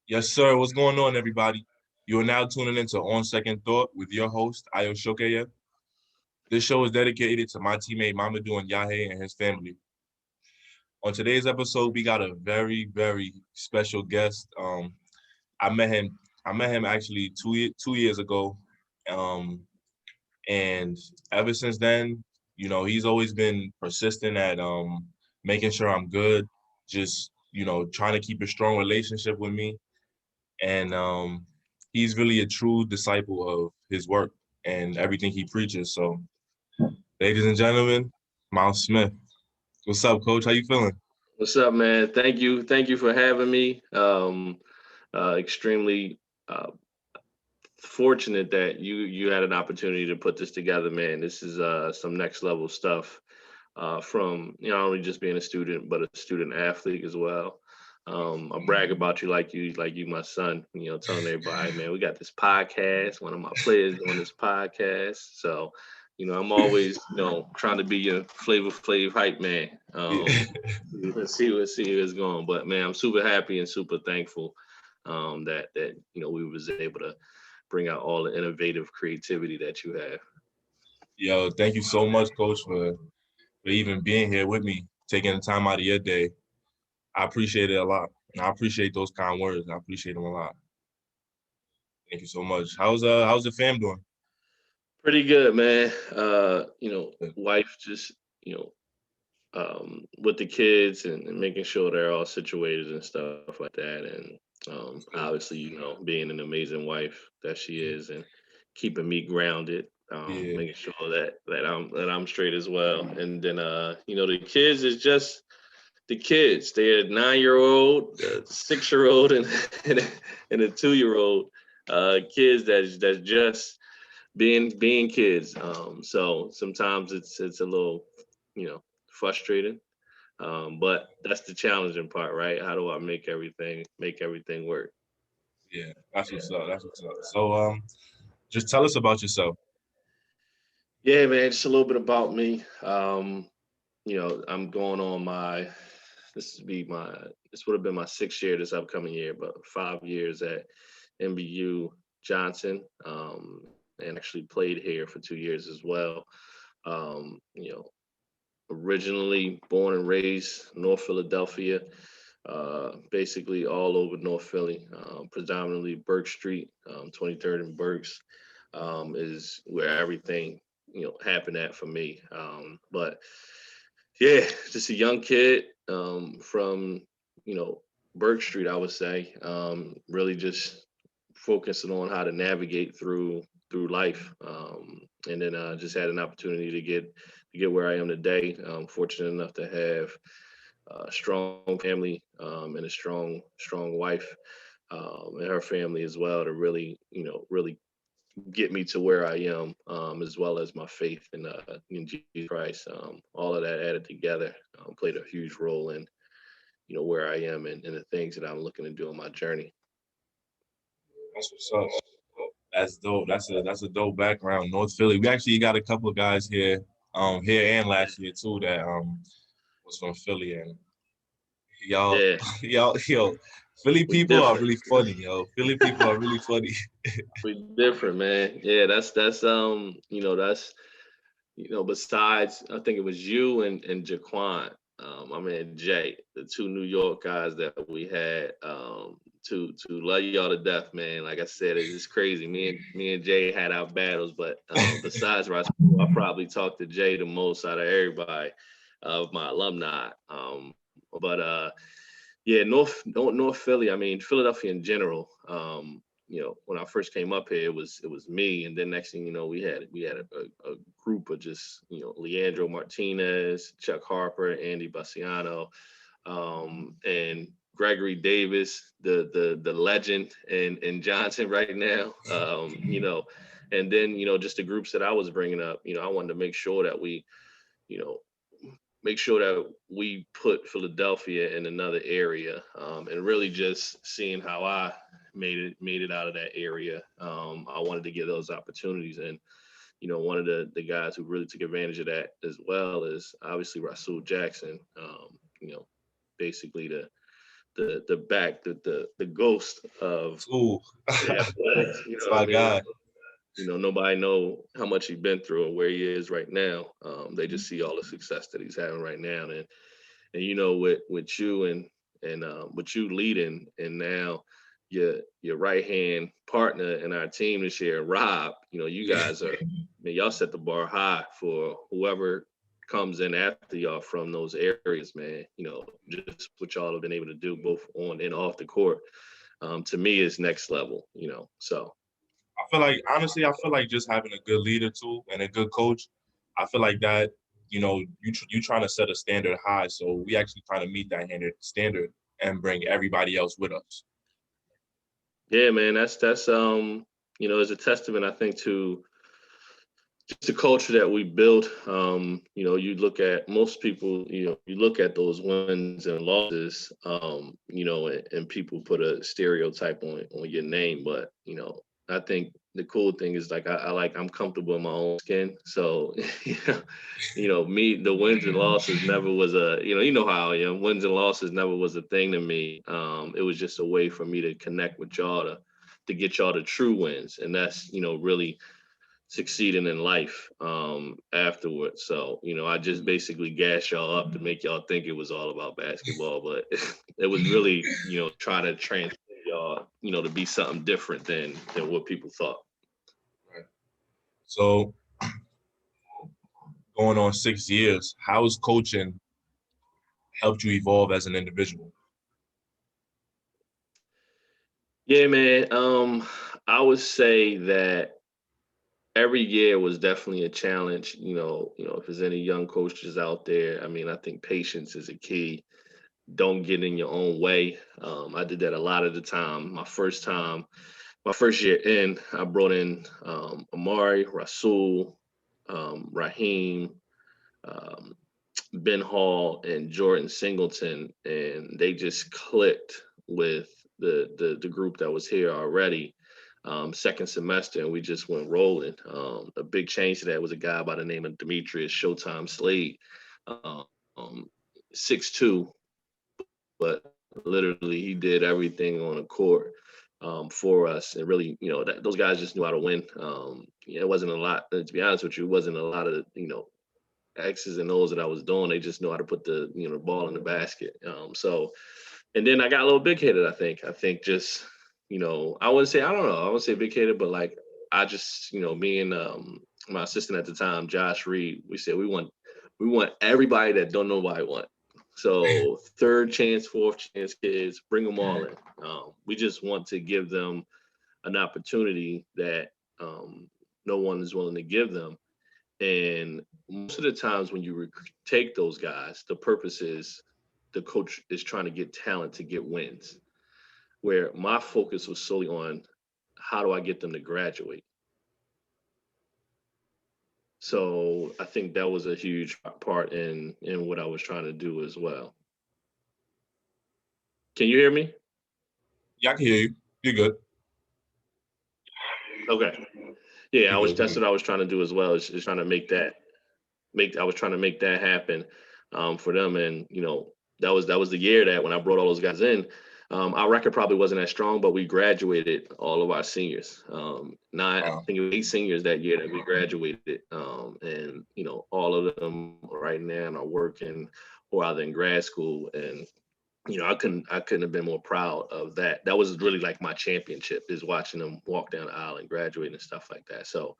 Yes, sir. What's going on, everybody? You are now tuning into On Second Thought with your host, Ayo Shokeye. This show is dedicated to my teammate Mamadou and Yahe and his family. On today's episode, we got a very, very special guest. I met him. I met him actually 2 years ago, um, and ever since then, he's always been persistent at making sure I'm good. Just trying to keep a strong relationship with me and he's really a true disciple of his work and everything he preaches. So, ladies and gentlemen, Miles Smith. What's up, Coach? How you feeling? What's up, man? Thank you for having me. Extremely fortunate that you had an opportunity to put this together, man. This is some next level stuff from not only just being a student but a student athlete as well. I brag about you like you my son. Telling everybody, man, we got this podcast. One of my players doing this podcast, so. I'm always, trying to be your Flavor Flav hype man. Yeah. Let's see where it's going. But man, I'm super happy and super thankful that we was able to bring out all the innovative creativity that you have. Yo, thank you so much, Coach, for even being here with me, taking the time out of your day. I appreciate it a lot. And I appreciate those kind words. I appreciate them a lot. Thank you so much. How's the fam doing? Pretty good, man. Wife just with the kids and making sure they're all situated and stuff like that, and That's good. obviously, being an amazing wife that she is, and keeping me grounded, Yeah. making sure that I'm straight as well. And then the kids is just the kids. They're a 9-year-old, a 6-year-old, and and a 2-year-old. Kids that's just being kids. So sometimes it's a little, frustrating. But that's the challenging part, right? How do I make everything work? Yeah. That's what's up. That's what's up. So just tell us about yourself. Yeah, man, just a little bit about me. I'm going on this would have been my 6th year this upcoming year, but 5 years at NVU-Johnson, and actually played here for 2 years as well. Um, you know, Originally born and raised North Philadelphia, basically all over North Philly, predominantly Burke Street, 23rd and Burks, is where everything happened at for me. But yeah, just a young kid from you know Burke Street, I would say. Really just focusing on how to navigate through life, and then just had an opportunity to get where I am today. I'm fortunate enough to have a strong family, and a strong wife, and her family as well, to really get me to where I am, as well as my faith in Jesus Christ. All of that added together played a huge role in where I am and the things that I'm looking to do on my journey. That's what's up. That's dope. That's a dope background. North Philly. We actually got a couple of guys here and last year too that was from Philly and y'all Yeah, yo, Philly we people are different. really funny, yo. Philly people are really funny. We different, man. Yeah, besides, I think it was you and Jaquan. Jay, the two New York guys that we had, to love y'all to death, man. Like I said, it's just crazy. Me and Jay had our battles, but besides Ross, I probably talked to Jay the most out of everybody of my alumni. But Yeah, North Philly. I mean, Philadelphia in general. When I first came up here, it was me, and then next thing you know, we had a group of just Leandro Martinez, Chuck Harper, Andy Bassiano, and Gregory Davis, the legend in Johnson right now. And then just the groups that I was bringing up. I wanted to you know make sure that we put Philadelphia in another area, and really just seeing how I made it out of that area. I wanted to get those opportunities, and one of the guys who really took advantage of that as well is obviously Rasul Jackson. Basically the ghost of Ooh, the athletics. You that's know what my I mean? guy. Nobody know how much he's been through and where he is right now. They just see all the success that he's having right now, and with you and with you leading, and now your right hand partner in our team this year, Rob. You Yeah. guys are, man, y'all set the bar high for whoever comes in after y'all from those areas, man. Just what y'all have been able to do both on and off the court. To me is next level. So. I feel like, honestly, I feel like just having a good leader too and a good coach, I feel like that, you trying to set a standard high. So we actually trying to meet that standard and bring everybody else with us. Yeah, man, that's is a testament, I think, to just the culture that we built. You look at most people, you look at those wins and losses, and people put a stereotype on your name, but I think the cool thing is like I'm comfortable in my own skin. So me, the wins and losses never was how I am. Wins and losses never was a thing to me. It was just a way for me to connect with y'all to get y'all the true wins, and that's really succeeding in life afterwards. So I just basically gas y'all up to make y'all think it was all about basketball, but it was really try to transform y'all to be something different than what people thought. Right. So going on 6 years, how has coaching helped you evolve as an individual? Yeah, man. I would say that every year was definitely a challenge. If there's any young coaches out there, I mean, I think patience is a key. Don't get in your own way. I did that a lot of the time. My first year in, I brought in Amari, Rasul, Raheem, um, Ben Hall, and Jordan Singleton, and they just clicked with the group that was here already. Second semester, and we just went rolling. A big change to that was a guy by the name of Demetrius Showtime Slade, um, 6'2", but literally he did everything on the court for us. And really, those guys just knew how to win. It wasn't a lot, to be honest with you, it wasn't a lot of, X's and O's that I was doing. They just know how to put the, ball in the basket. And then I got a little big headed, I think. just, I wouldn't say, I don't know, I wouldn't say big headed, but like, I just, me and my assistant at the time, Josh Reed, we said we want everybody that don't know why I want. So third chance, fourth chance kids, bring them all in. We just want to give them an opportunity that no one is willing to give them. And most of the times when you take those guys, the purpose is the coach is trying to get talent to get wins. Where my focus was solely on how do I get them to graduate. So I think that was a huge part in what I was trying to do as well. Can you hear me? Yeah, I can hear you. You're good. Okay. Yeah, You're good. that's what I was trying to do as well. Is trying to I was trying to make that happen for them. And that was the year that when I brought all those guys in, our record probably wasn't as strong, but we graduated all of our seniors. I think it was 8 seniors that year that we graduated. And all of them right now are working or either in grad school. And I couldn't have been more proud of that. That was really like my championship, is watching them walk down the aisle and graduate and stuff like that. So,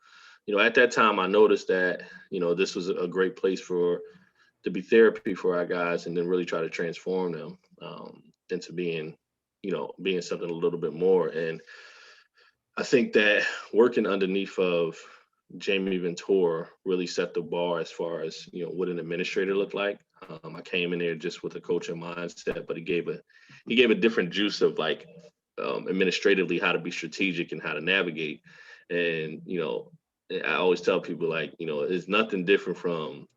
at that time I noticed that, this was a great place to be therapy for our guys, and then really try to transform them into being something a little bit more. And I think that working underneath of Jamie Ventura really set the bar as far as what an administrator looked like. I came in there just with a coaching mindset, but he gave a different juice of like administratively how to be strategic and how to navigate. And I always tell people like it's nothing different from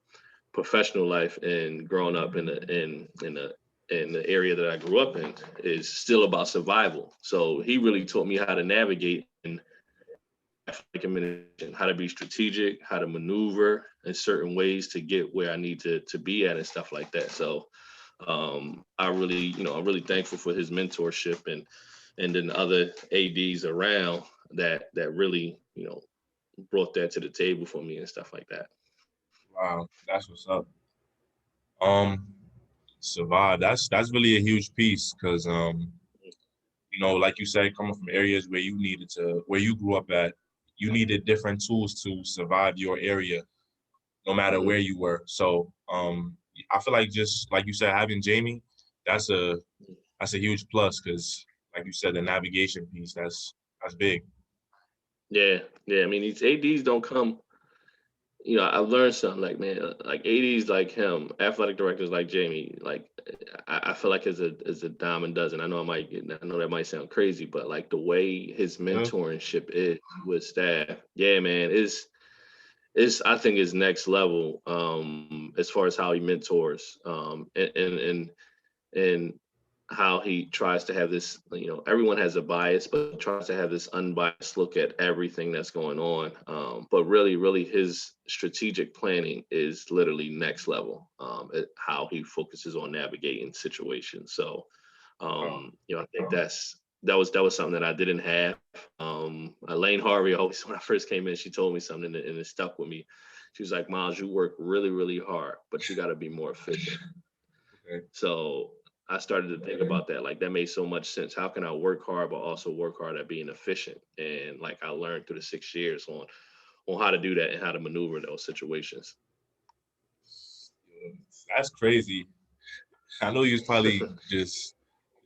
professional life and growing up in the area that I grew up in. Is still about survival. So he really taught me how to navigate and how to be strategic, how to maneuver in certain ways to get where I need to be at and stuff like that. So I'm really thankful for his mentorship and then other ADs around that really, brought that to the table for me and stuff like that. Wow, that's what's up. Um, Survive. That's really a huge piece because like you said, coming from areas where you grew up at, you needed different tools to survive your area, no matter Mhm. where you were. So I feel like just like you said, having Jamie, that's a huge plus because, like you said, the navigation piece that's big. Yeah, yeah. I mean, these ADs don't come. I've learned something like, man, like ADs like him, athletic directors like Jamie, like I feel like is a dime a dozen. I know that might sound crazy, but like the way his Yeah. mentorship is with staff, yeah, man, is I think is next level as far as how he mentors and how he tries to have this, everyone has a bias, but tries to have this unbiased look at everything that's going on. But really, really, his strategic planning is literally next level at how he focuses on navigating situations. So, I think that was something that I didn't have. Elaine Harvey always, when I first came in, she told me something and it stuck with me. She was like, "Miles, you work really, really hard, but you got to be more efficient." Okay. So I started to think about that. Like that made so much sense. How can I work hard but also work hard at being efficient? And like I learned through the 6 years on how to do that and how to maneuver those situations. That's crazy. I know you was probably just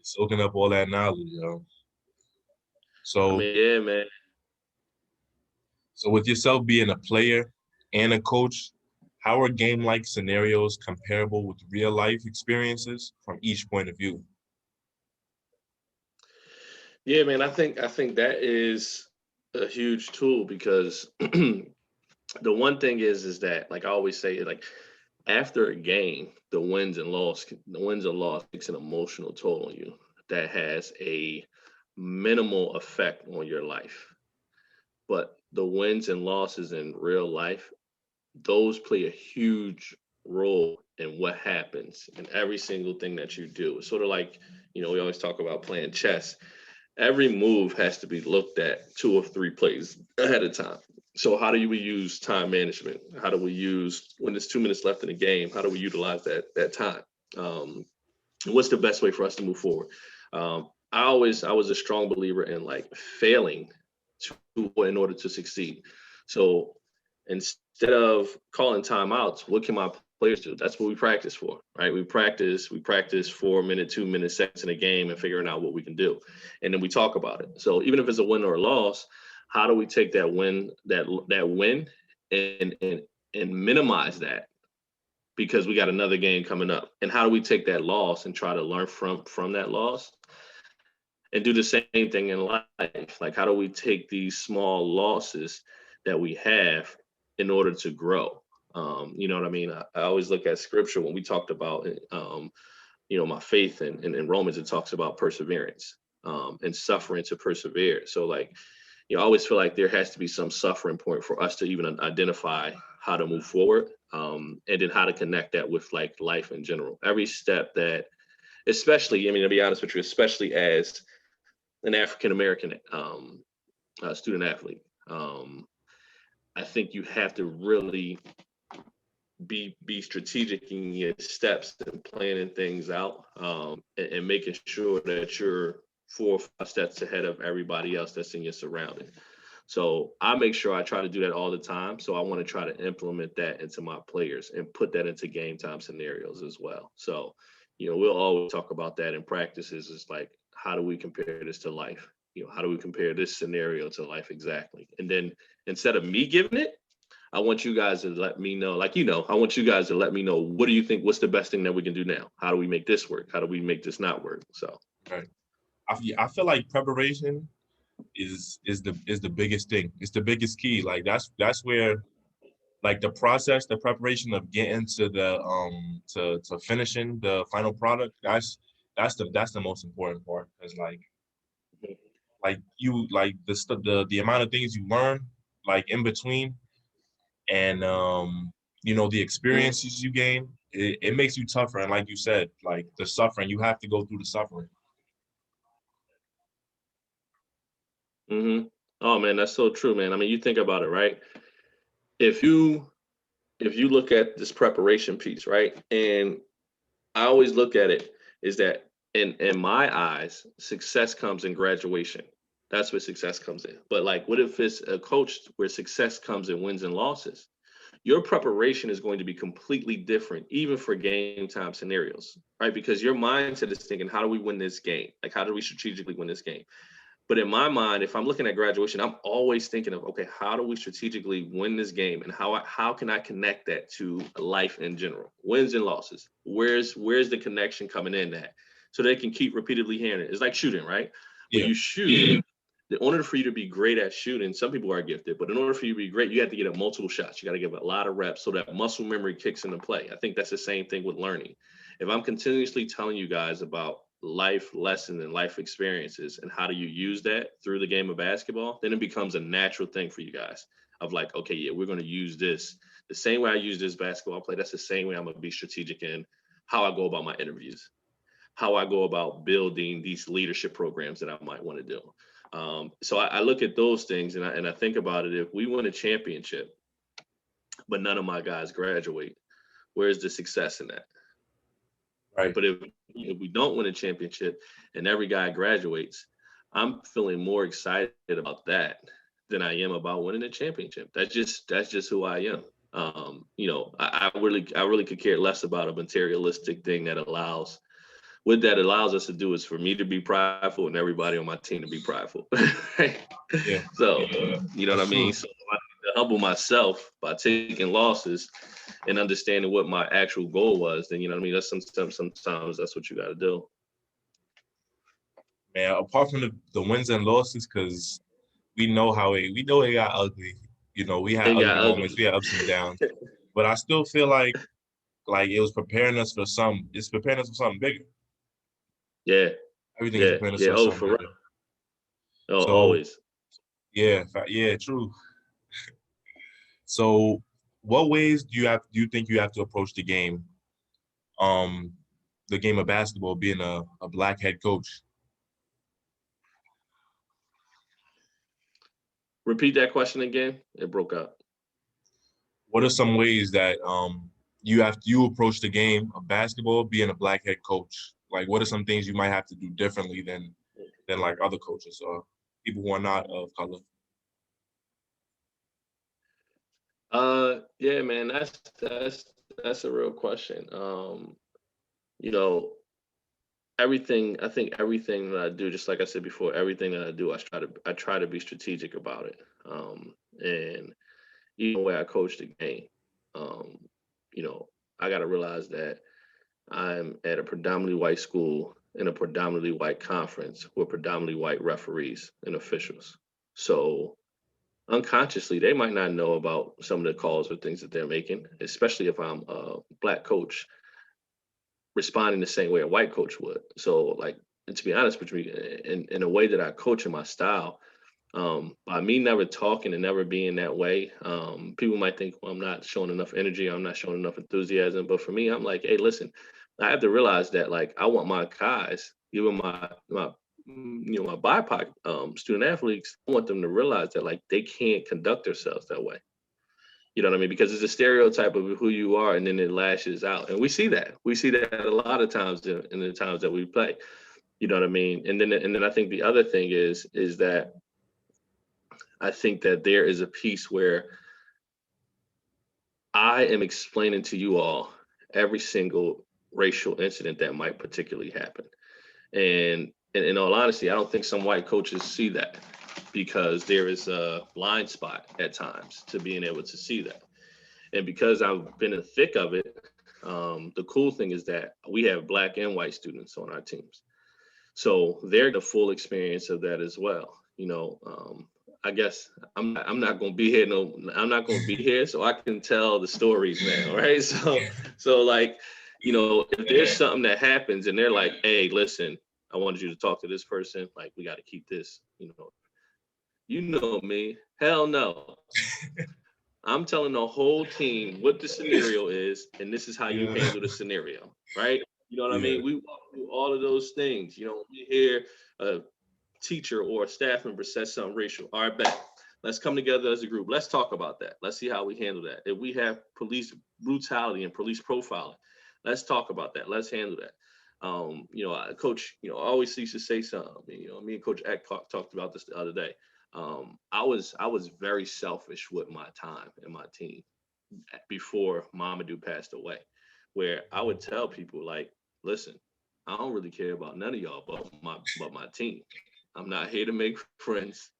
soaking up all that knowledge. I So mean, yeah, man. So with yourself being a player and a coach, how are game-like scenarios comparable with real-life experiences from each point of view? Yeah, man. I think that is a huge tool because the one thing is that like I always say, like after a game, the wins and loss takes an emotional toll on you that has a minimal effect on your life. But the wins and losses in real life, those play a huge role in what happens in every single thing that you do. It's sort of like, we always talk about playing chess. Every move has to be looked at 2 or 3 plays ahead of time. So how do we use time management? How do we use when there's 2 minutes left in the game? How do we utilize that time? What's the best way for us to move forward? I was a strong believer in like failing in order to succeed. So instead of calling timeouts, what can my players do? That's what we practice for, right? We practice 4 minute, 2 minute sets in a game and figuring out what we can do. And then we talk about it. So even if it's a win or a loss, how do we take that win and minimize that because we got another game coming up? And how do we take that loss and try to learn from that loss and do the same thing in life? Like, how do we take these small losses that we have in order to grow? You know what I mean? I always look at scripture when we talked about, my faith in Romans, it talks about perseverance and suffering to persevere. So, like, I always feel like there has to be some suffering point for us to even identify how to move forward and then how to connect that with like life in general. Every step that, especially, I mean, to be honest with you, especially as an African American student athlete. I think you have to really be strategic in your steps and planning things out and making sure that you're 4 or 5 steps ahead of everybody else that's in your surrounding. So I make sure I try to do that all the time. So I want to try to implement that into my players and put that into game time scenarios as well. So, we'll always talk about that in practices. It's like, how do we compare this to life? How do we compare this scenario to life exactly? And then instead of me giving it, I want you guys to let me know, like, I want you guys to let me know, what do you think? What's the best thing that we can do now? How do we make this work? How do we make this not work? So, Right. I feel like preparation is the biggest thing. It's the biggest key. Like that's where like the preparation of getting to the to finishing the final product. That's the most important part. Because like you like the amount of things you learn like in between and the experiences you gain it makes you tougher. And like you said, like the suffering, you have to go through the suffering. Mm-hmm. Oh man, that's so true, man. I mean, you think about it, right? If you look at this preparation piece, right? And I always look at it is that in my eyes, success comes in graduation. That's where success comes in. But like, what if it's a coach where success comes in wins and losses? Your preparation is going to be completely different, even for game time scenarios, right? Because your mindset is thinking, how do we win this game? Like, how do we strategically win this game? But in my mind, if I'm looking at graduation, I'm always thinking of, okay, how do we strategically win this game, and how can I connect that to life in general, wins and losses? Where's the connection coming in at, so they can keep repeatedly hearing it? It's like shooting, right? When Yeah. you shoot, in order for you to be great at shooting, some people are gifted, but in order for you to be great, you have to get up multiple shots. You got to give a lot of reps so that muscle memory kicks into play. I think that's the same thing with learning. If I'm continuously telling you guys about life lessons and life experiences and how do you use that through the game of basketball, then it becomes a natural thing for you guys of like, okay, yeah, we're going to use this the same way I use this basketball play. That's the same way I'm going to be strategic in how I go about my interviews, how I go about building these leadership programs that I might want to do. So I look at those things and I think about it. If we win a championship, but none of my guys graduate, where's the success in that? Right. But if we don't win a championship and every guy graduates, I'm feeling more excited about that than I am about winning a championship. That's just who I am. I really could care less about a materialistic thing that allows us to do is for me to be prideful and everybody on my team to be prideful. Yeah. So, you know That's what I mean? true. So I need to humble myself by taking losses and understanding what my actual goal was. Then, you know what I mean? That's sometimes that's what you got to do. Man, apart from the wins and losses, because we know it got ugly. You know, we had It got ugly moments, ugly. we had ups and downs. But I still feel like it's preparing us for something bigger. Yeah, Everything is yeah, preparing us yeah. for Oh, something for real. bigger. Oh, So always. yeah, yeah, true. So what ways do you think you have to approach um the game of basketball being a black head coach? Repeat that question again. It broke up. What are some ways that you approach the game of basketball being a black head coach? Like what are some things you might have to do differently than like other coaches or people who are not of color? Yeah, man. That's a real question. You know, I think everything that I do, just like I said before, everything that I do, I try to be strategic about it. And even the way I coach the game, um, I got to realize that I'm at a predominantly white school in a predominantly white conference with predominantly white referees and officials. So unconsciously, they might not know about some of the calls or things that they're making, especially if I'm a black coach responding the same way a white coach would. So, like, and to be honest with you, in a way that I coach in my style, by me never talking and never being that way, people might think, well, I'm not showing enough energy, I'm not showing enough enthusiasm. But for me, I'm like, hey, listen, I have to realize that, like, I want my guys, even my BIPOC student athletes, I want them to realize that, like, they can't conduct themselves that way. You know what I mean? Because it's a stereotype of who you are, and then it lashes out. And we see that. We see that a lot of times in the times that we play. You know what I mean? And then I think the other thing is that I think that there is a piece where I am explaining to you all every single racial incident that might particularly happen. And in all honesty, I don't think some white coaches see that because there is a blind spot at times to being able to see that. And because I've been in the thick of it, the cool thing is that we have black and white students on our teams. So they're the full experience of that as well. I guess I'm not gonna be here. No, I'm not gonna be here, so I can tell the stories now, right? So like, if there's something that happens and they're like, "Hey, listen, I wanted you to talk to this person. Like, we got to keep this." You know me. Hell no. I'm telling the whole team what the scenario is, and this is how you Yeah. handle the scenario, right? You know what I Yeah. mean? We walk through all of those things. You know, we hear a teacher or a staff member says something racial. All right, bet. Let's come together as a group. Let's talk about that. Let's see how we handle that. If we have police brutality and police profiling, let's talk about that. Let's handle that. Coach, always used to say something. Me and Coach Eck talked about this the other day. I was very selfish with my time and my team before Mamadou passed away, where I would tell people like, listen, I don't really care about none of y'all but my team. I'm not here to make friends.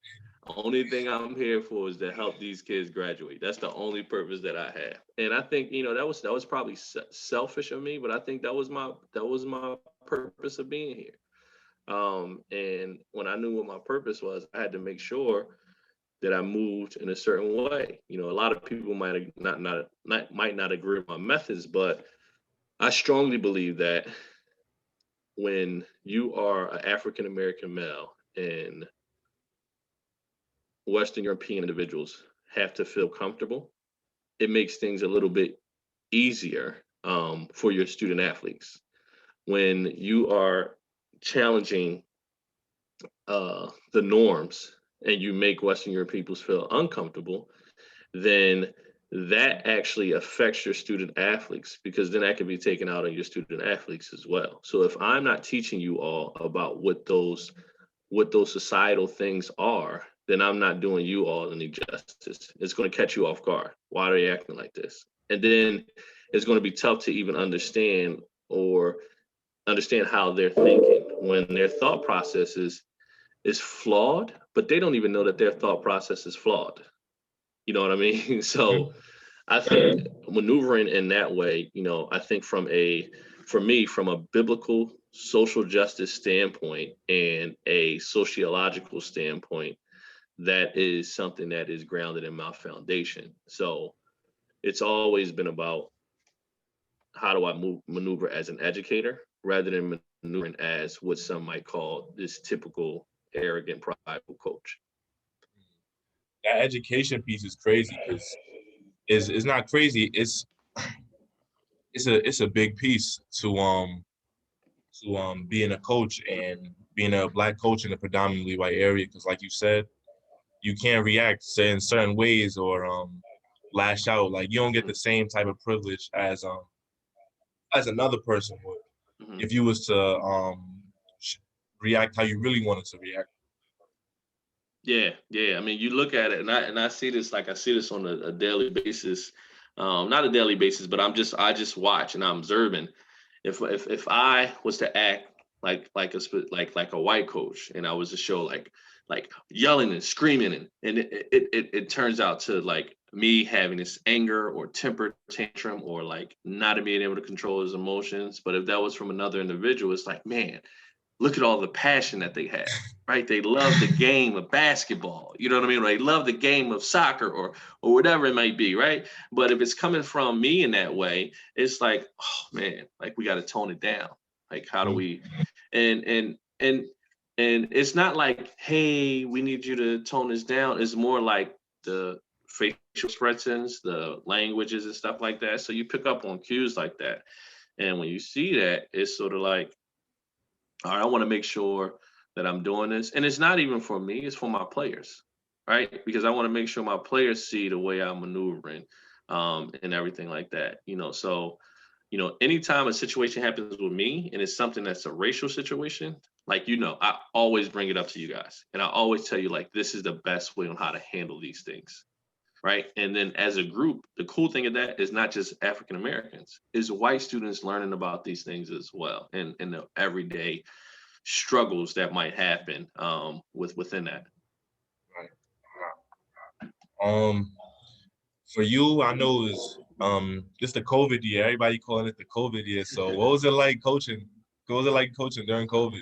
Only thing I'm here for is to help these kids graduate. That's the only purpose that I have. And I think that was probably selfish of me, but I think that was my purpose of being here. And when I knew what my purpose was, I had to make sure that I moved in a certain way. A lot of people might not agree with my methods, but I strongly believe that when you are an African American male and Western European individuals have to feel comfortable, it makes things a little bit easier for your student athletes. When you are challenging the norms and you make Western European peoples feel uncomfortable, then that actually affects your student athletes, because then that can be taken out on your student athletes as well. So if I'm not teaching you all about what those societal things are, then I'm not doing you all any justice. It's going to catch you off guard. Why are they acting like this? And then it's going to be tough to even understand how they're thinking when their thought process is flawed, but they don't even know that their thought process is flawed. You know what I mean? So I think maneuvering in that way, I think for me, from a biblical social justice standpoint and a sociological standpoint, that is something that is grounded in my foundation. So it's always been about how do I maneuver as an educator rather than maneuvering as what some might call this typical arrogant, prideful coach. That education piece is crazy because it's not crazy. It's a big piece to being a coach and being a Black coach in a predominantly white area. Because like you said, you can't react in certain ways or lash out. Like you don't get the same type of privilege as another person would Mhm. if you was to react how you really wanted to react. Yeah, yeah. I mean, you look at it, and I see this like I see this on a daily basis, not a daily basis, but I just watch and I'm observing. If I was to act like a white coach, and I was to show like yelling and screaming, and it turns out to like me having this anger or temper tantrum or like not being able to control his emotions. But if that was from another individual, it's like, man, look at all the passion that they have, right? They love the game of basketball. You know what I mean? They love the game of soccer or whatever it might be, right? But if it's coming from me in that way, it's like, oh man, like we got to tone it down. Like how do Mhm. we and and it's not like, hey, we need you to tone this down. It's more like the facial expressions, the languages and stuff like that. So you pick up on cues like that. And when you see that, it's sort of like, all right, I want to make sure that I'm doing this. And it's not even for me, it's for my players, right? Because I want to make sure my players see the way I'm maneuvering and everything like that. So, anytime a situation happens with me and it's something that's a racial situation, like, I always bring it up to you guys. And I always tell you, like, this is the best way on how to handle these things. Right. And then as a group, the cool thing of that is not just African Americans, is white students learning about these things as well, and the everyday struggles that might happen within that. Right. For you, I know it's it's the COVID year. Everybody calling it the COVID year. So what was it like coaching? What was it like coaching during COVID?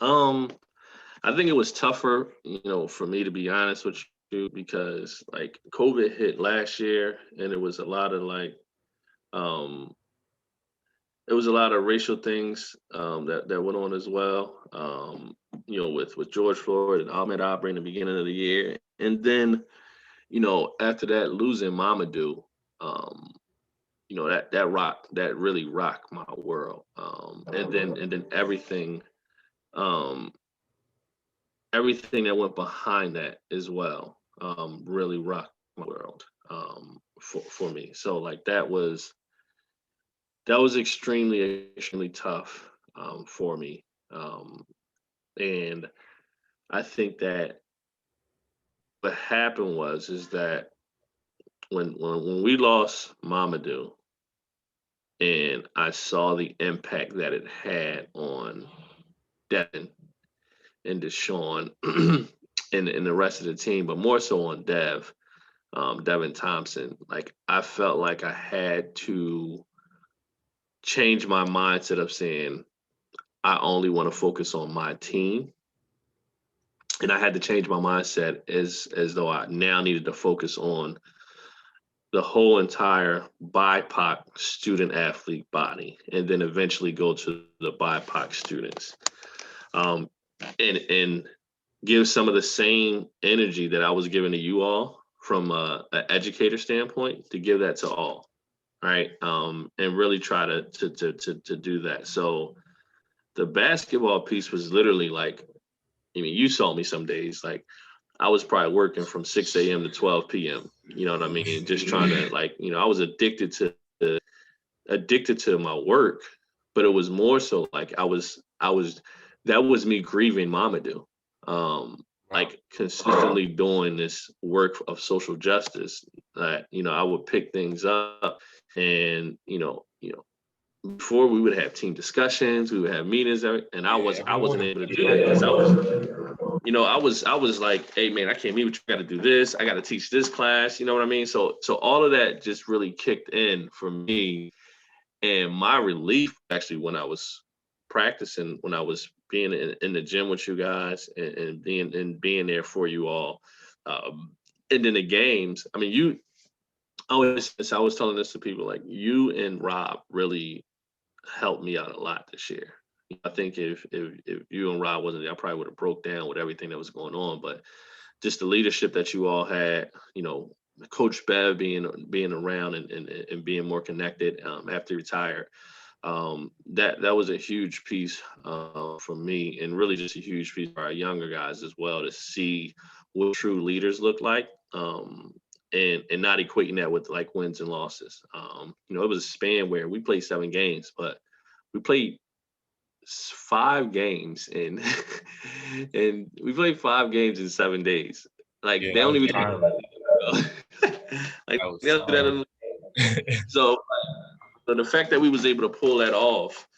um, I think it was tougher, for me to be honest with you, because like COVID hit last year, and it was a lot of like um, it was a lot of racial things that went on as well. With George Floyd and Ahmed Aubrey in the beginning of the year, and then after that, losing Mamadou, that really rocked my world. And then um, everything that went behind that as well, really rocked my world, for me. So like that was extremely tough, for me. And I think that what happened is that when we lost Mamadou, and I saw the impact that it had on Devin and Deshaun and the rest of the team, but more so on Devin Thompson. Like I felt like I had to change my mindset of saying I only want to focus on my team. And I had to change my mindset as though I now needed to focus on the whole entire BIPOC student athlete body, and then eventually go to the BIPOC students, um, and give some of the same energy that I was giving to you all from an educator standpoint, to give that to all, right? And really try to do that. So the basketball piece was literally like, I mean, you saw me some days, like I was probably working from 6 a.m. to 12 p.m. You know what I mean? Just trying to I was addicted to my work, but it was more so like I was that was me grieving Mamadou. Like consistently doing this work of social justice. That I would pick things up, and before we would have team discussions, we would have meetings, and I wasn't able to do that because I was like, hey man, I can't meet with you. I got to do this. I got to teach this class. You know what I mean? So all of that just really kicked in for me, and my relief actually when I was practicing, when I was being in the gym with you guys, and being there for you all, and then the games. I mean, I was telling this to people, like you and Rob really helped me out a lot this year. I think if you and Rob wasn't there, I probably would have broke down with everything that was going on. But just the leadership that you all had, Coach Bev being around and being more connected, after he retired, that was a huge piece, for me, and really just a huge piece for our younger guys as well, to see what true leaders look like. And not equating that with like wins and losses. It was a span where we played 7 games, but we played 5 games in and we played 5 games in 7 days. Like Yeah, they that don't was even time. like That was they don't do that time. so the fact that we was able to pull that off,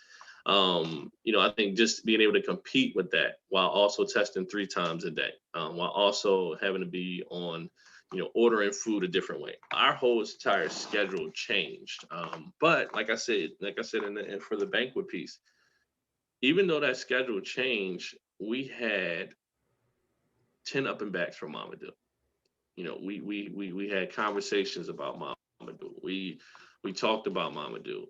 I think just being able to compete with that while also testing 3 times a day, while also having to be on, ordering food a different way. Our whole entire schedule changed. But like I said, for the banquet piece, even though that schedule changed, we had 10 up and backs from Mamadou. We had conversations about Mamadou. We talked about Mamadou.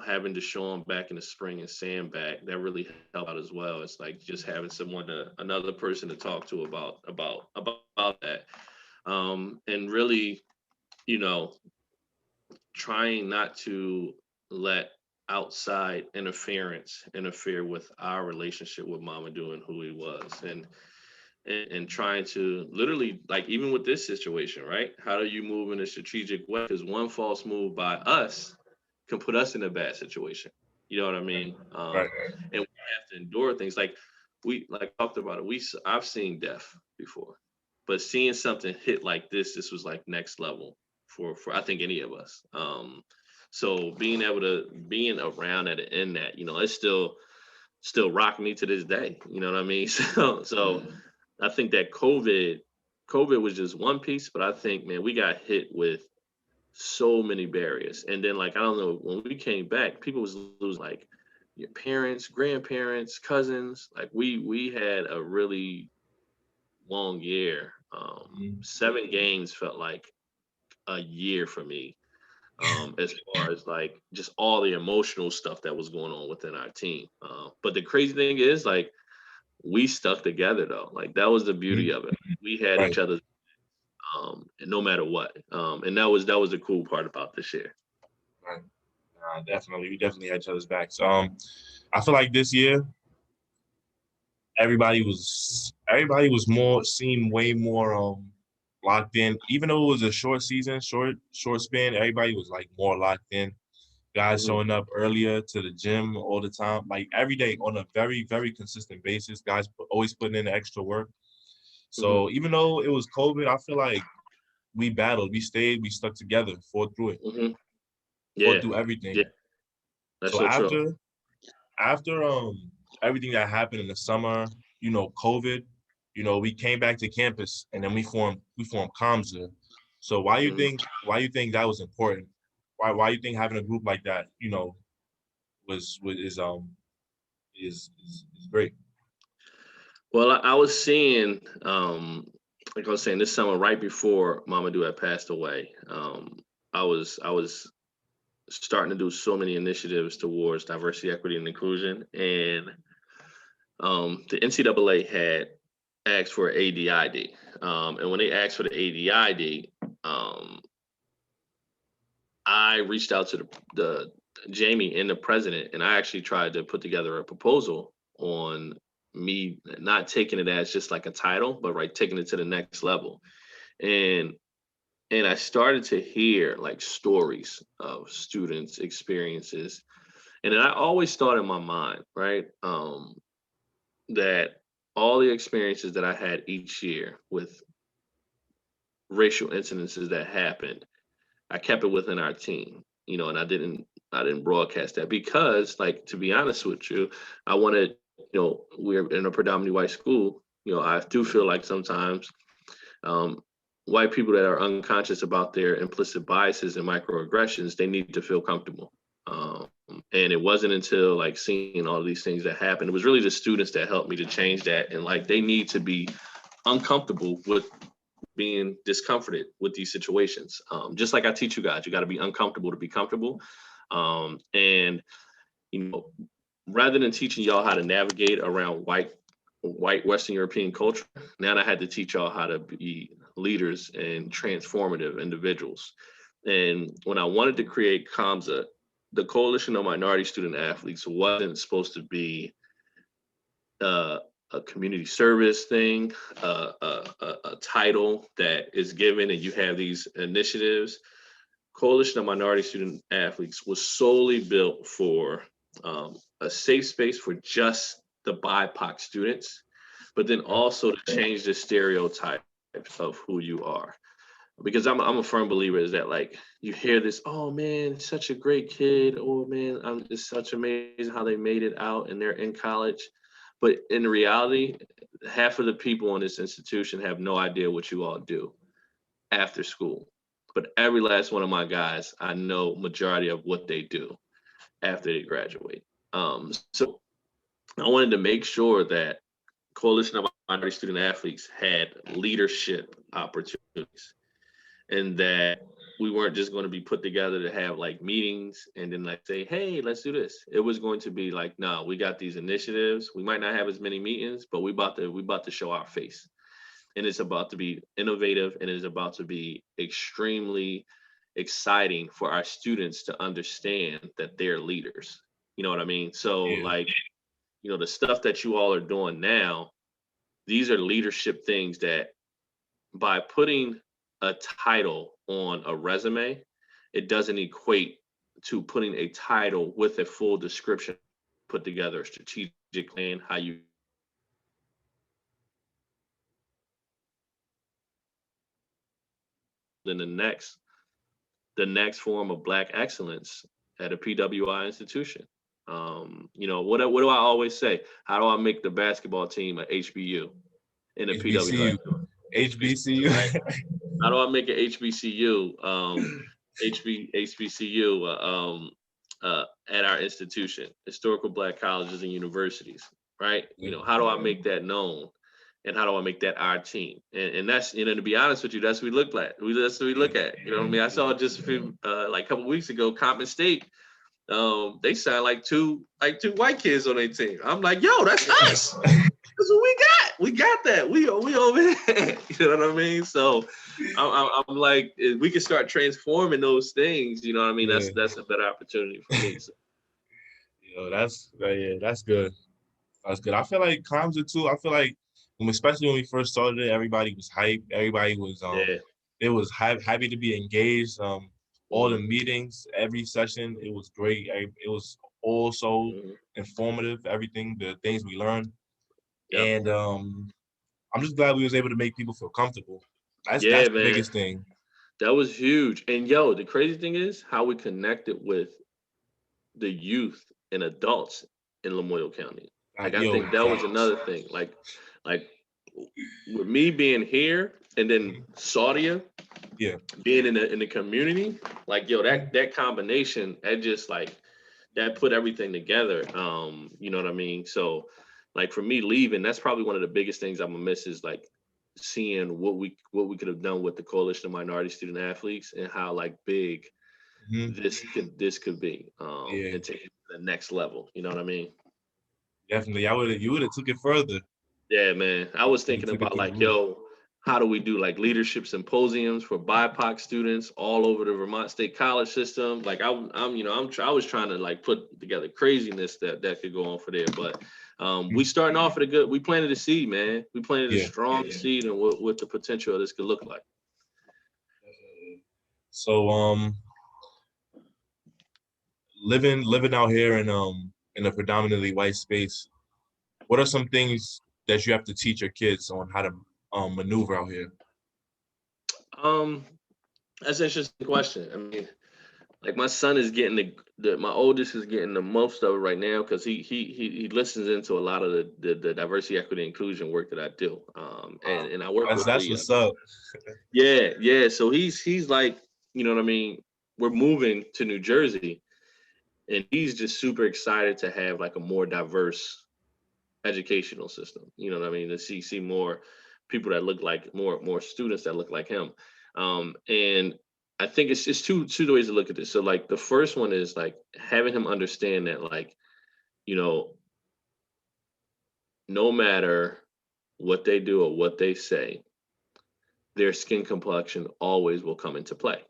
Having Deshaun back in the spring and Sam back, that really helped out as well. It's like just having another person to talk to about that. And really, you know, trying not to let outside interference interfere with our relationship with Mamadou and who he was. And trying to literally, like, even with this situation, right? How do you move in a strategic way? Because one false move by us can put us in a bad situation. You know what I mean? Right. And we have to endure things like talked about it. I've seen death before, but seeing something hit like this was like next level for I think any of us. So being around at in that, it's still rocking me to this day. You know what I mean? So I think that COVID was just one piece, but I think, man, we got hit with so many barriers. And then, like, I don't know, when we came back, people was losing like your parents, grandparents, cousins. Like we had a really long year. 7 games felt like a year for me. As far as like just all the emotional stuff that was going on within our team. But the crazy thing is, like, we stuck together though. Like that was the beauty of it. We had Right. each other's, and no matter what. And that was the cool part about this year. Right. Definitely. We definitely had each other's backs. I feel like this year, everybody was seemed way more locked in. Even though it was a short season, short span, everybody was like more locked in. Guys showing up earlier to the gym all the time, like every day on a very, very consistent basis. Guys always putting in the extra work. So even though it was COVID, I feel like we battled, we stayed, we stuck together, fought through it, fought through everything. Yeah, that's So so after true. everything that happened in the summer, COVID, we came back to campus and then we formed COMSA. So why you think that was important? Why you think having a group like that, is great? Well, I was seeing, like I was saying, this summer, right before Mamadou had passed away, I was starting to do so many initiatives towards diversity, equity, and inclusion, and the NCAA had asked for ADID, and when they asked for the ADID, I reached out to the Jamie and the president, and I actually tried to put together a proposal on me not taking it as just like a title, but taking it to the next level. And I started to hear like stories of students' experiences. And then I always thought in my mind, right, that all the experiences that I had each year with racial incidences that happened, I kept it within our team, and I didn't broadcast that because, like, to be honest with you, I wanted, we're in a predominantly white school. I do feel like sometimes white people that are unconscious about their implicit biases and microaggressions, they need to feel comfortable. And it wasn't until like seeing all of these things that happened, it was really the students that helped me to change that. And like, they need to be uncomfortable with being discomforted with these situations. Just like I teach you guys, you got to be uncomfortable to be comfortable. And rather than teaching y'all how to navigate around white Western European culture, now I had to teach y'all how to be leaders and transformative individuals. And when I wanted to create COMSA, the Coalition of Minority Student Athletes wasn't supposed to be a community service thing, a title that is given and you have these initiatives. Coalition of Minority Student Athletes was solely built for a safe space for just the BIPOC students, but then also to change the stereotype of who you are. Because I'm a firm believer is that, like, you hear this, oh man, such a great kid, oh man, it's such amazing how they made it out and they're in college. But in reality, half of the people in this institution have no idea what you all do after school. But every last one of my guys, I know majority of what they do after they graduate. So I wanted to make sure that Coalition of Minority Student Athletes had leadership opportunities, and that we weren't just going to be put together to have like meetings and then like say, hey, let's do this. It was going to be like, no, we got these initiatives. We might not have as many meetings, but we about to show our face. And it's about to be innovative, and it is about to be extremely exciting for our students to understand that they're leaders. You know what I mean? So like, the stuff that you all are doing now, these are leadership things that by putting a title on a resume, it doesn't equate to putting a title with a full description, put together a strategic plan, how you then the next form of Black excellence at a PWI institution. What do I always say? How do I make the basketball team a HBU in a PWI? HBCU. Right? How do I make an HBCU? HBCU at our institution, historical Black colleges and universities, right? How do I make that known? And how do I make that our team? And that's, to be honest with you, that's what we look like. That's what we look at. You know what I mean? I saw just a few, like a couple of weeks ago, Compton State, they signed like two white kids on their team. I'm like, yo, that's us. That's what we got. We got that. We over here. You know what I mean? So I'm like, if we can start transforming those things, you know what I mean? Yeah. That's a better opportunity for me. So. That's good. That's good. I feel like COMSA too. I feel like, especially when we first started it, everybody was hyped. Everybody was Yeah. it was happy to be engaged. All the Mhm. meetings, every session, it was great. It was also Mhm. informative. Everything, the things we learned, Yep. and I'm just glad we was able to make people feel comfortable. Yeah, That's the man. biggest thing. That was huge. And yo, the crazy thing is how we connected with the youth and adults in Lamoille County. Like I Yo, think that was facts. another thing. Like with me being here and then Saudia Yeah. being in the community, like yo, that combination, that just like that put everything together. You know what I mean? So like for me leaving, that's probably one of the biggest things I'm gonna miss is like seeing what we could have done with the Coalition of Minority Student Athletes and how like big Mhm. this could be Yeah. and take it to the next level. You know what I mean? Definitely. You would have took it further. Yeah, man. I was You thinking took it about to the like, roof. yo, how do we do like leadership symposiums for BIPOC students all over the Vermont State College system? Like I was trying to like put together craziness that could go on for there, but we starting off at a good. We planted a seed, man. We planted a Yeah. strong seed, and what the potential of this could look like. So living out here in a predominantly white space, what are some things that you have to teach your kids on how to maneuver out here? Um, that's an interesting question. I mean, like my son is getting my oldest is getting the most of it right now because he listens into a lot of the diversity, equity, inclusion work that I do. And I work with That's the what's up. yeah. So he's like, you know what I mean. We're moving to New Jersey, and he's just super excited to have like a more diverse educational system. You know what I mean? To see more people that look like more students that look like him. And I think it's two ways to look at this. So like the first one is like having him understand that like, you know, no matter what they do or what they say, their skin complexion always will come into play.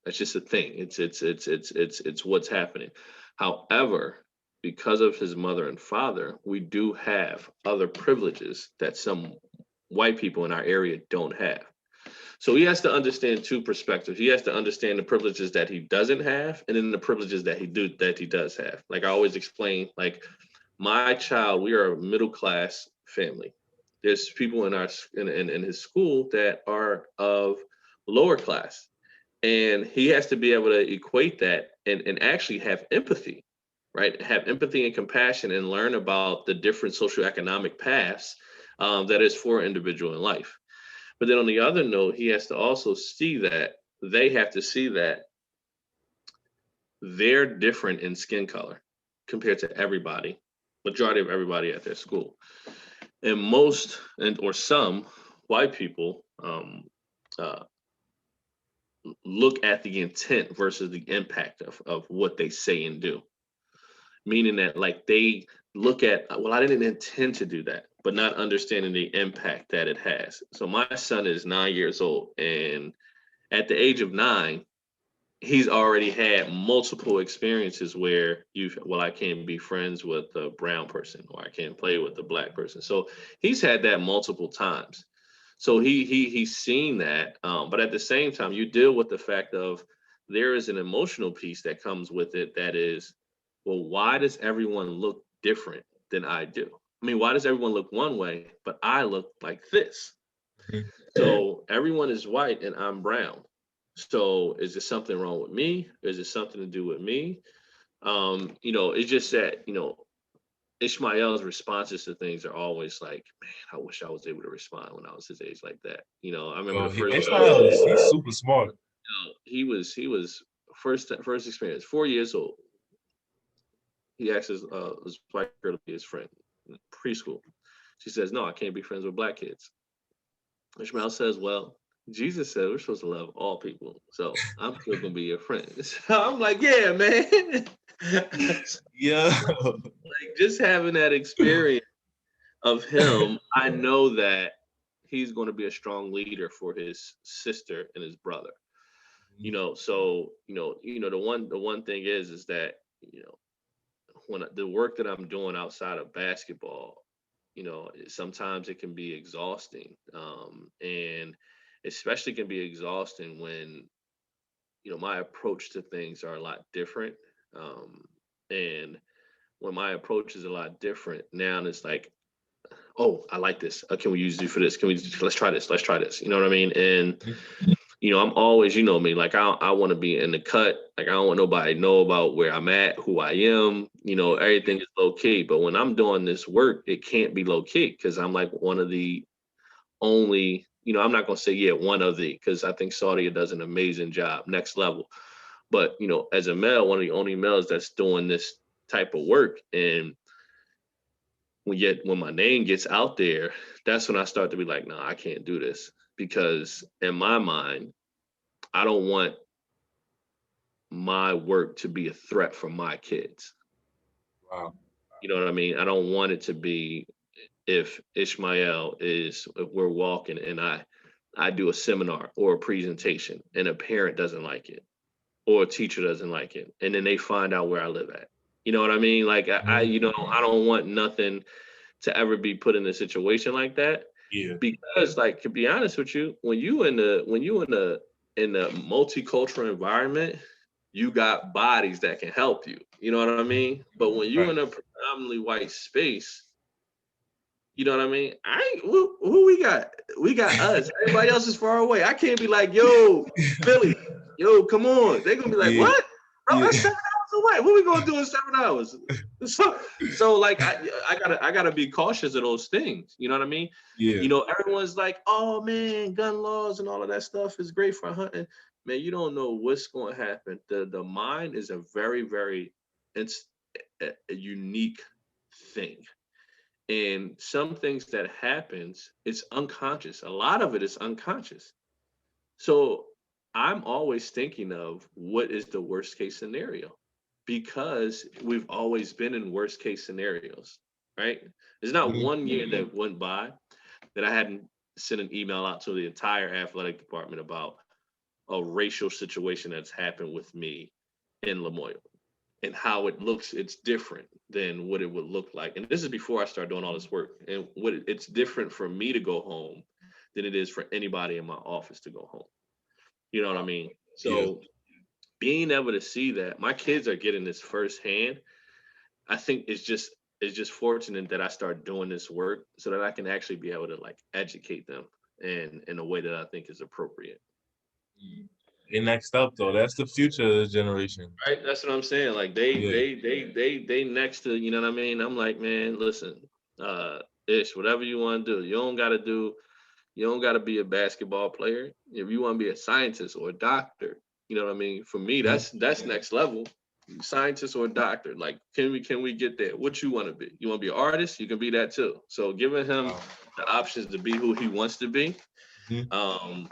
That's just a thing. It's what's happening. However, because of his mother and father, we do have other privileges that some white people in our area don't have. So he has to understand two perspectives. He has to understand the privileges that he doesn't have, and then the privileges that he does have. Like I always explain, like my child, we are a middle class family. There's people in our in his school that are of lower class, and he has to be able to equate that and actually have empathy, right? Have empathy and compassion and learn about the different socioeconomic paths that is for an individual in life. But then on the other note, he has to also see that they have to see that they're different in skin color compared to everybody, majority of everybody at their school. And most and or some white people uh, look at the intent versus the impact of what they say and do. Meaning that like they look at, well, I didn't intend to do that, but not understanding the impact that it has. So my son is 9 years old, and at the age of 9, he's already had multiple experiences where I can't be friends with a brown person or I can't play with a black person. So he's had that multiple times. So he's seen that. But at the same time, you deal with the fact of there is an emotional piece that comes with it that is, well, why does everyone look different than I do? I mean, why does everyone look one way, but I look like this? Mhm. So everyone is white and I'm brown. So is there something wrong with me? Is it something to do with me? It's just that, Ishmael's responses to things are always like, man, I wish I was able to respond when I was his age like that. I remember Yo, the first Ishmael is he's super smart. he was first experience, 4 years old. He asked his white girl to be his friend in preschool. She says, no, I can't be friends with black kids. Ishmael says, well, Jesus said we're supposed to love all people. So I'm still gonna be your friend. So I'm like, yeah, man. Yeah. Like just having that experience of him, I know that he's going to be a strong leader for his sister and his brother. So the one thing is that when the work that I'm doing outside of basketball, sometimes it can be exhausting, and especially can be exhausting when my approach to things are a lot different, and when my approach is a lot different, now it's like, oh, I like this. Can we use you for this? Let's try this. Let's try this. You know what I mean? And I'm always, me, like I want to be in the cut. Like I don't want nobody to know about where I'm at, who I am. Everything is low key. But when I'm doing this work, it can't be low key because I'm like one of the only, I'm not gonna say one of the, because I think Saudia does an amazing job, next level. But as a male, one of the only males that's doing this type of work. And when my name gets out there, that's when I start to be like, no, I can't do this. Because in my mind, I don't want my work to be a threat for my kids. Wow. You know what I mean? I don't want it to be if we're walking and I do a seminar or a presentation and a parent doesn't like it or a teacher doesn't like it, and then they find out where I live at. You know what I mean? Like I don't want nothing to ever be put in a situation like that. Yeah. Because, like, to be honest with you, when you in the multicultural environment, you got bodies that can help you. You know what I mean? But when you're in a predominantly white space, you know what I mean? Who we got? We got us. Everybody else is far away. I can't be like, yo, Philly, yo, come on. They're gonna be like, what? Bro, that's 7 hours away. What we gonna do in 7 hours? So like I gotta be cautious of those things. You know what I mean? Yeah. Everyone's like, oh man, gun laws and all of that stuff is great for hunting. Man, you don't know what's going to happen. The mind is a very, very, it's a unique thing. And some things that happens, it's unconscious. A lot of it is unconscious. So I'm always thinking of what is the worst case scenario, because we've always been in worst case scenarios, right? There's not one year that went by that I hadn't sent an email out to the entire athletic department about a racial situation that's happened with me in Lamoille and how it looks. It's different than what it would look like. And this is before I start doing all this work. And it's different for me to go home than it is for anybody in my office to go home. You know what I mean? So being able to see that my kids are getting this firsthand, I think it's just fortunate that I start doing this work so that I can actually be able to like educate them in a way that I think is appropriate. They next up though. That's the future of this generation. Right. That's what I'm saying. Like they next to, you know what I mean? I'm like, man, listen, Ish, whatever you want to do, you don't gotta be a basketball player. If you want to be a scientist or a doctor, you know what I mean? For me, that's next level. Scientist or a doctor. Like, can we get there? What you want to be? You want to be an artist? You can be that too. So giving him the options to be who he wants to be,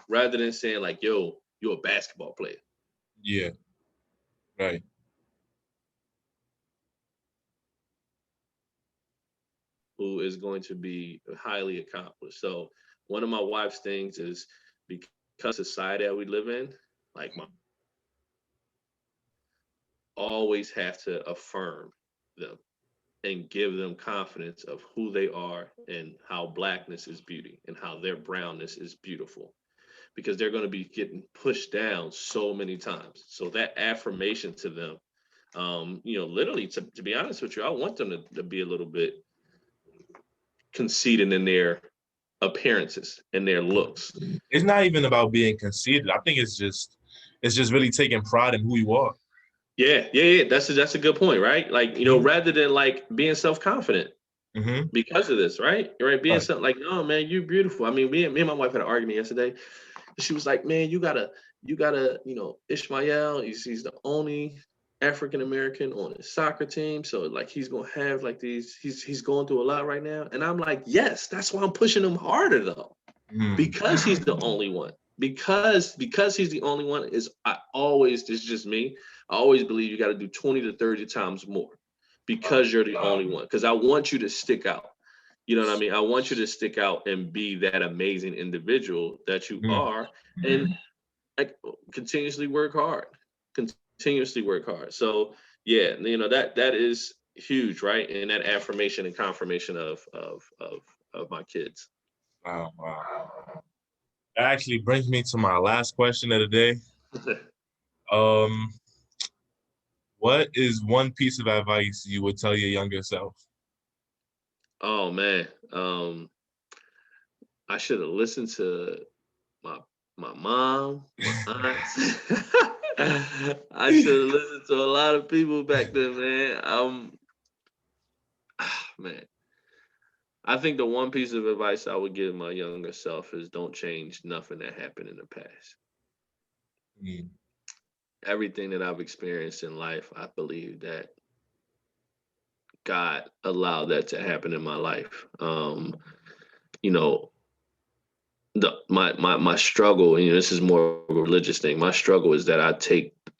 rather than saying like, yo, you're a basketball player. Yeah. Right. Who is going to be highly accomplished. So one of my wife's things is, because society that we live in, like always have to affirm them and give them confidence of who they are and how blackness is beauty and how their brownness is beautiful, because they're going to be getting pushed down so many times. So that affirmation to them, literally, to be honest with you, I want them to be a little bit conceited in their appearances and their looks. It's not even about being conceited. I think it's just really taking pride in who you are. Yeah. That's a good point, right? Like, rather than like being self-confident because of this, right? Being something like, no, man, you're beautiful. I mean, me and my wife had an argument yesterday. She was like, man, you gotta, Ishmael, he's the only African-American on his soccer team. So like, he's going to have like these, he's going through a lot right now. And I'm like, yes, that's why I'm pushing him harder though, because he's the only one. Because he's the only one, it's just me. I always believe you got to do 20 to 30 times more because you're the only one. Because I want you to stick out. You know what I mean? I want you to stick out and be that amazing individual that you Mm. are, and like continuously work hard. Continuously work hard. So yeah, that is huge, right? And that affirmation and confirmation of my kids. Wow, wow. That actually brings me to my last question of the day. Um, what is one piece of advice you would tell your younger self? Oh man, I should have listened to my my mom, my aunts. I should have listened to a lot of people back then, man. Man, I think the one piece of advice I would give my younger self is don't change nothing that happened in the past. Mm. Everything that I've experienced in life, I believe that God allowed that to happen in my life. You know, my struggle, and this is more of a religious thing. My struggle is that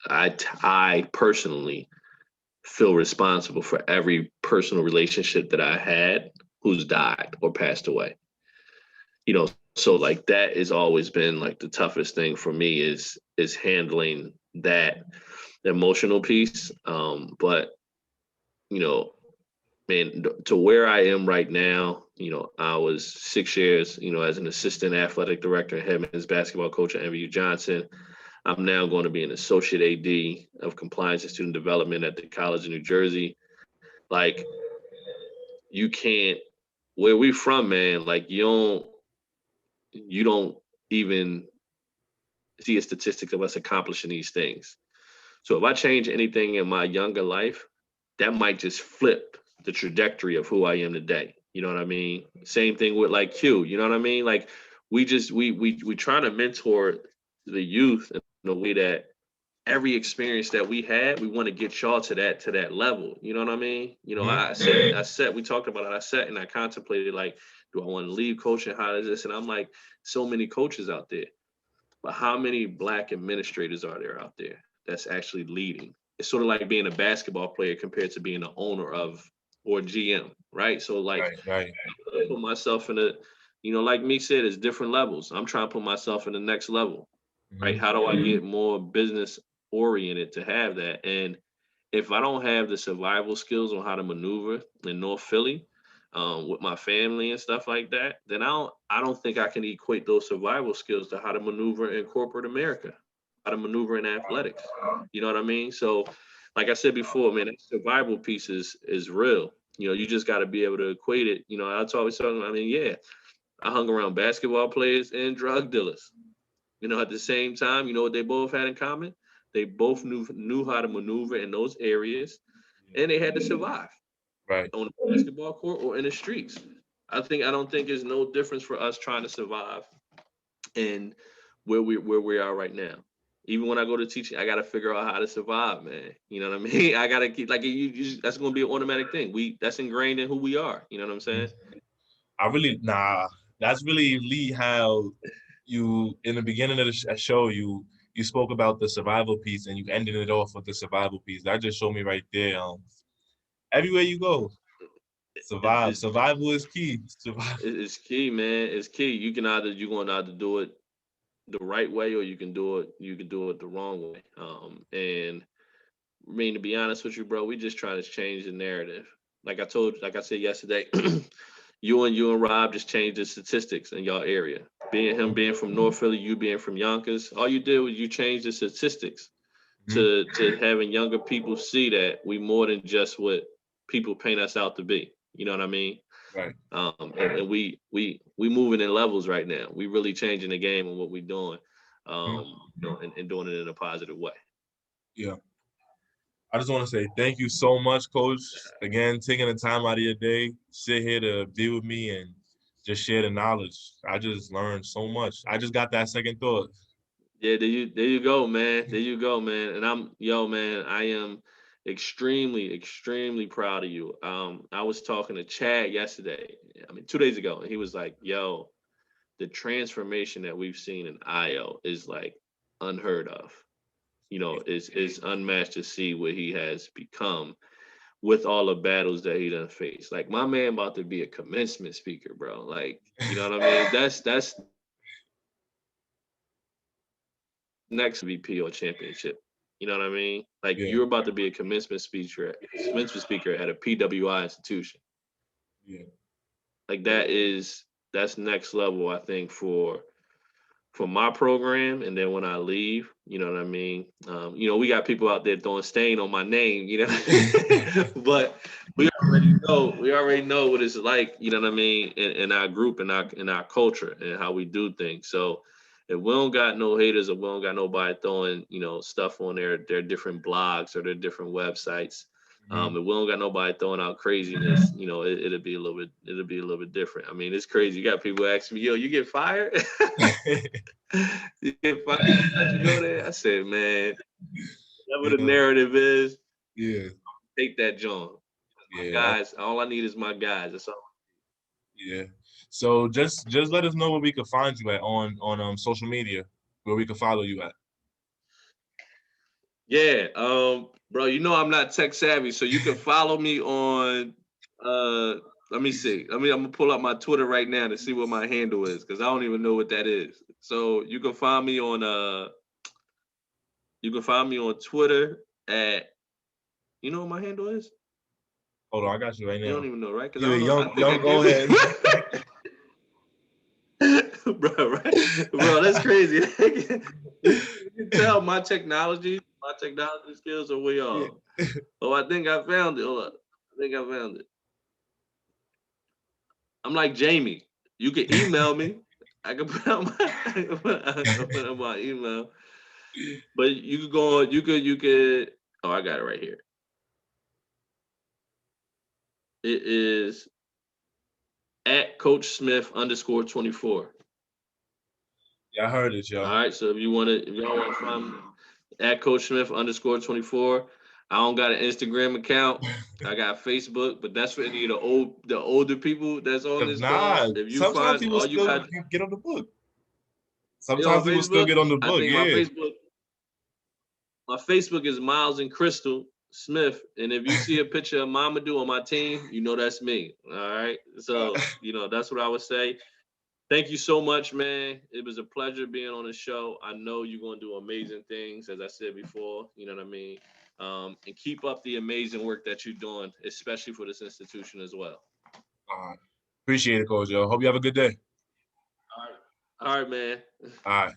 I personally feel responsible for every personal relationship that I had who's died or passed away. So like that has always been like the toughest thing for me is handling that emotional piece. But you know, man, to where I am right now, I was 6 years, as an assistant athletic director and head men's basketball coach at NVU-Johnson. I'm now going to be an associate AD of compliance and student development at the College of New Jersey. Like, you can't, where we from, man, like you don't even see a statistics of us accomplishing these things. So if I change anything in my younger life, that might just flip the trajectory of who I am today. You know what I mean? Same thing with like Q. You know what I mean? Like we trying to mentor the youth in a way that every experience that we had, we want to get y'all to that level. You know what I mean? I said we talked about it. I sat and I contemplated like, do I want to leave coaching? How is this? And I'm like, so many coaches out there, but how many black administrators are there out there that's actually leading? It's sort of like being a basketball player compared to being the owner of or GM, right? So like Right, right. I put myself in like me said, it's different levels. I'm trying to put myself in the next level, right? Mhm. How do I get more business oriented to have that? And if I don't have the survival skills on how to maneuver in North Philly, with my family and stuff like that, then I don't think I can equate those survival skills to how to maneuver in corporate America, how to maneuver in athletics. You know what I mean? So, like I said before, man, that survival piece is real. You just got to be able to equate it. I always talking. I mean, yeah, I hung around basketball players and drug dealers. At the same time, you know what they both had in common? They both knew how to maneuver in those areas, Yeah. and they had to survive Right. on the basketball court or in the streets. I don't think there's no difference for us trying to survive in where we are right now. Even when I go to teaching, I got to figure out how to survive, man. You know what I mean? I got to keep like that's going to be an automatic thing. That's ingrained in who we are. You know what I'm saying? That's really Lee how you in the beginning of the show you spoke about the survival piece and you ended it off with the survival piece. That just showed me right there. Everywhere you go, It's, survive. it's Survival is key. Survive. it's key, man. It's key. You're going to either do it the right way or you can do it the wrong way. And I mean, to be honest with you, bro, we just trying to change the narrative. Like I said yesterday, you and Rob just changed the statistics in y'all area. Being from North Philly, you being from Yonkers, all you did was you changed the statistics Mhm. to having younger people see that we more than just what people paint us out to be. You know what I mean? Right. And we moving in levels right now. We really changing the game and what we doing, Mhm. and doing it in a positive way. Yeah. I just want to say thank you so much, Coach. Again, taking the time out of your day, sit here to be with me and just share the knowledge. I just learned so much. I just got that second thought. Yeah, there you go, man. There you go, man. And man, I am extremely, extremely proud of you. I was talking to Chad yesterday, I mean 2 days ago, and he was like, yo, the transformation that we've seen in IO is like unheard of. Is unmatched to see what he has become with all the battles that he done faced. Like my man about to be a commencement speaker, bro. Like, you know what I mean? That's next VP or championship. You know what I mean? Like Yeah. you're about to be a commencement speaker at a PWI institution. Yeah. Like that's next level, I think, for my program. And then when I leave, you know what I mean? You know, we got people out there throwing stain on my name, you know, but we already know what it's like, you know what I mean, in our group, in our culture and how we do things. So if we don't got no haters or we don't got nobody throwing, you know, stuff on their different blogs or their different websites, if we don't got nobody throwing out craziness, you know, it'll be a little bit different. I mean, it's crazy. You got people asking me, yo, you get fired? You get fired? How'd you go there? I said, man, whatever the narrative is, Yeah. take that, John. My guys, all I need is my guys. That's all. Yeah. So just let us know where we can find you at on social media, where we can follow you at. Yeah, bro, you know I'm not tech savvy, so you can follow me on let me see. I'm gonna pull up my Twitter right now to see what my handle is, because I don't even know what that is. So you can find me on Twitter at, you know what my handle is? Hold on, I got you right now. You don't even know, right? Because Yeah, I don't know. Young, go ahead. Bro, right? Bro, that's crazy. You can tell my technology skills are way off. Yeah. Oh, I think I found it. Hold up. I think I found it. I'm like Jamie. You can email me. I can put out my email. But you could go on, you could, oh, I got it right here. It is at Coach Smith _24. Yeah, I heard it, yo. All right. So if y'all want to find me at Coach Smith _24. I don't got an Instagram account. I got Facebook, but that's for any of the older people that's on this call. If you Sometimes find he will all you still got, get on the book. you on Sometimes he will still Facebook, get on the I book. think Yeah. my Facebook is Miles and Crystal Smith. And if you see a picture of Mamadou on my team, you know that's me. All right. So, you know, that's what I would say. Thank you so much, man. It was a pleasure being on the show. I know you're going to do amazing things, as I said before. You know what I mean? And keep up the amazing work that you're doing, especially for this institution as well. All right. Appreciate it, Coach. Yo. Hope you have a good day. All right, man. All right.